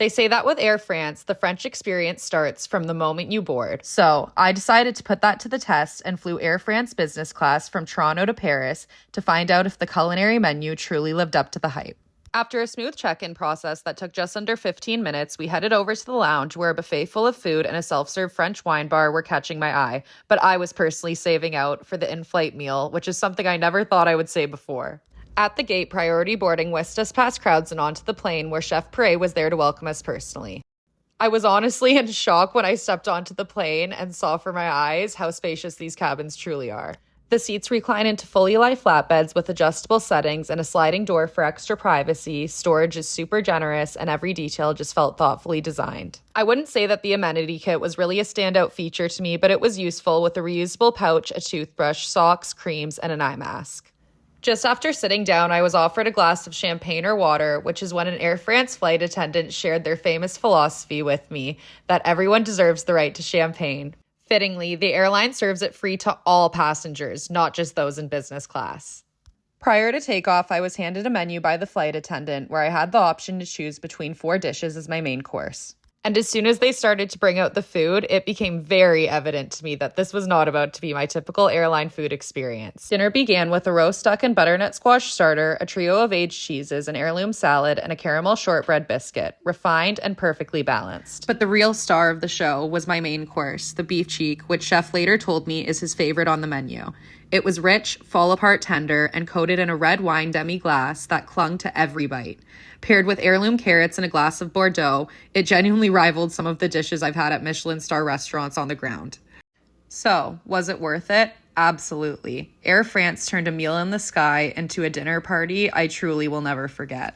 They say that with Air France, the French experience starts from the moment you board. So I decided to put that to the test and flew Air France business class from Toronto to Paris to find out if the culinary menu truly lived up to the hype. After a smooth check-in process that took just under 15 minutes, we headed over to the lounge where a buffet full of food and a self-serve French wine bar were catching my eye, but I was personally saving out for the in-flight meal, which is something I never thought I would say before. At the gate, priority boarding whisked us past crowds and onto the plane where Chef Pere was there to welcome us personally. I was honestly in shock when I stepped onto the plane and saw for my eyes how spacious these cabins truly are. The seats recline into fully light flatbeds with adjustable settings and a sliding door for extra privacy. Storage is super generous and every detail just felt thoughtfully designed. I wouldn't say that the amenity kit was really a standout feature to me, but it was useful with a reusable pouch, a toothbrush, socks, creams, and an eye mask. Just after sitting down, I was offered a glass of champagne or water, which is when an Air France flight attendant shared their famous philosophy with me that everyone deserves the right to champagne. Fittingly, the airline serves it free to all passengers, not just those in business class. Prior to takeoff, I was handed a menu by the flight attendant where I had the option to choose between 4 dishes as my main course. And as soon as they started to bring out the food, it became very evident to me that this was not about to be my typical airline food experience. Dinner began with a roast duck and butternut squash starter, a trio of aged cheeses, an heirloom salad, and a caramel shortbread biscuit, refined and perfectly balanced. But the real star of the show was my main course, the beef cheek, which Chef later told me is his favorite on the menu. It was rich, fall-apart tender, and coated in a red wine demi-glace that clung to every bite. Paired with heirloom carrots and a glass of Bordeaux, it genuinely rivaled some of the dishes I've had at Michelin star restaurants on the ground. So, was it worth it? Absolutely. Air France turned a meal in the sky into a dinner party I truly will never forget.